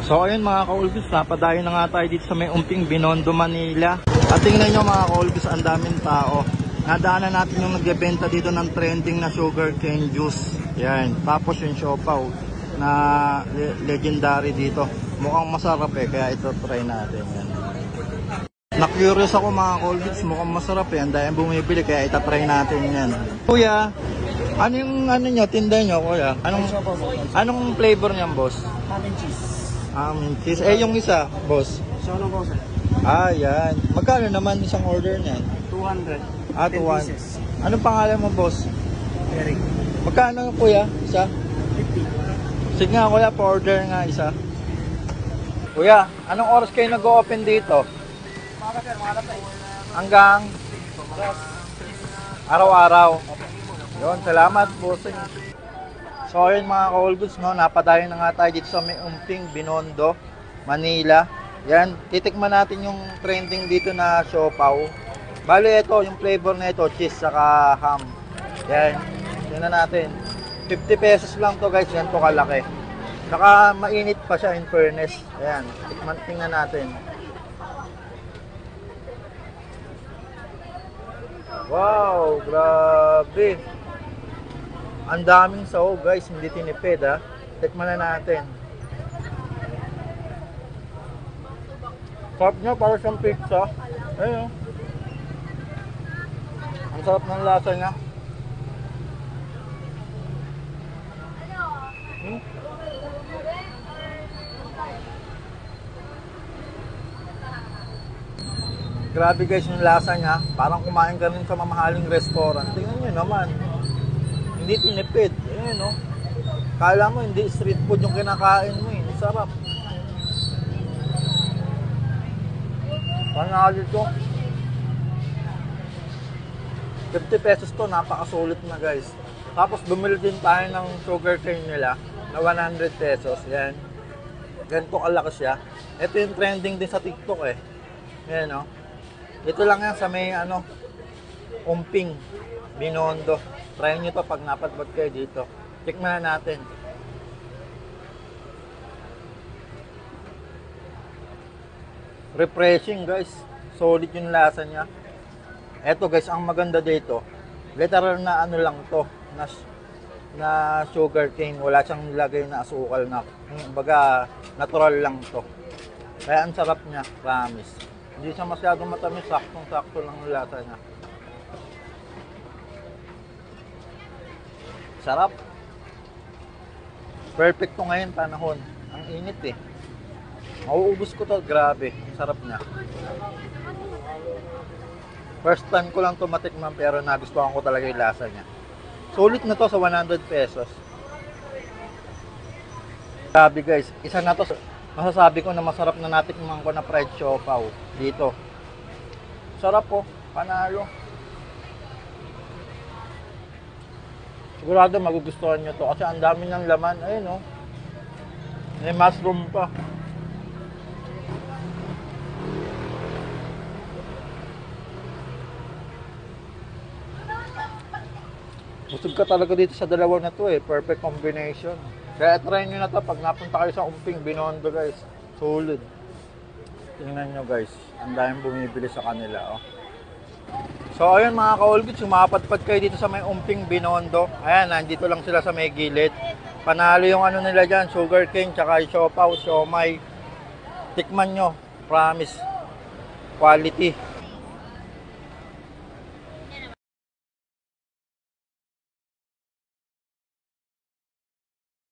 So ayun mga ka-Olbis, napadayo na nga tayo dito sa may Umping, Binondo, Manila. At tingnan nyo mga ka-Olbis, ang daming tao. Nadaanan natin yung nagbebenta dito ng trending na sugar cane juice. Yan, tapos yung siopaw na legendary dito. Mukhang masarap kaya ito try natin. Yan. Na-curious ako mga ka-Olbis, mukhang masarap ang dahil bumibili kaya itatry natin yan. Kuya, ano yung nyo, tinda nyo kuya? Anong flavor niyan boss? Ham and cheese. Cheese. Yung isa, boss. Solo po, sir. Yan. Magkano naman isang order niyan? 200. 200. Anong pangalan mo, boss? Eric. Magkano, kuya? Isa? 50. Sige nga, kuya, pa-order nga isa. Kuya, anong oras kayo nag-open dito? Mga sir, mga latay. Hanggang? Araw-araw. Yun, salamat, bossing. So ayun mga ka-Olbis, no, napadayo na nga tayo dito sa may Umping, Binondo, Manila. Yan, titikman natin yung trending dito na siopaw. Bali ito, yung flavor na ito, cheese saka ham. Yan, tingnan natin. 50 pesos lang to guys, yan to kalaki. Saka mainit pa siya in fairness. Ayan, tingnan natin. Wow, grabe. Ang daming sahog guys, hindi tinipid ha. Tikman na natin. Sarap niya, para siyang pizza. Ayun. Ang sarap ng lasa niya. Grabe guys yung lasa niya. Parang kumain ka rin sa mamahaling restaurant. Tingnan nyo naman. Hindi tinipid. Ayan, no? Kala mo hindi street food yung kinakain mo eh. Sarap. Panalo ito. 50 pesos to. Napakasulit na guys. Tapos bumili din tayo ng sugar cane nila na 100 pesos. Yan. Ganito kalaki siya. Ito yung trending din sa TikTok eh. Yan, no? Ito lang yan sa may Umping, Binondo. Try nyo to pag napadpad kayo dito. Tikman na natin. Refreshing guys. Solid yung lasa niya. Eto guys, ang maganda dito. Literal na lang to. Na sugar cane. Wala siyang nilagay na asukal na. Baga, natural lang to. Kaya ang sarap niya. Promise. Hindi siya masyadong matamis. Saktong-sakto lang yung lasa niya. Sarap. Perfect to ngayon panahon. Ang init eh. Mauubos ko to. Grabe. Ang sarap niya. First time ko lang to matikman pero nagustuhan ko talaga yung lasa niya. Sulit na to sa 100 pesos. Grabe guys. Isa na to. Masasabi ko na masarap na natikman ko na fried siopaw dito. Sarap po. Panalo. Sigurado magugustuhan nyo to kasi ang dami ng laman. Ayun o. May mushroom pa. Busog ka talaga dito sa dalawa na to eh. Perfect combination. Kaya try nyo na to pag napunta kayo sa Umping, Binondo guys. Solid. Tingnan nyo guys. Ang daming bumibili sa kanila oh. So ayun mga ka-Olbis, sumapadpad kayo dito sa may Umping, Binondo. Ayan, nandito lang sila sa may gilid. Panalo yung ano nila dyan, sugar cane, tsaka siopaw, siomay. Tikman nyo, promise. Quality.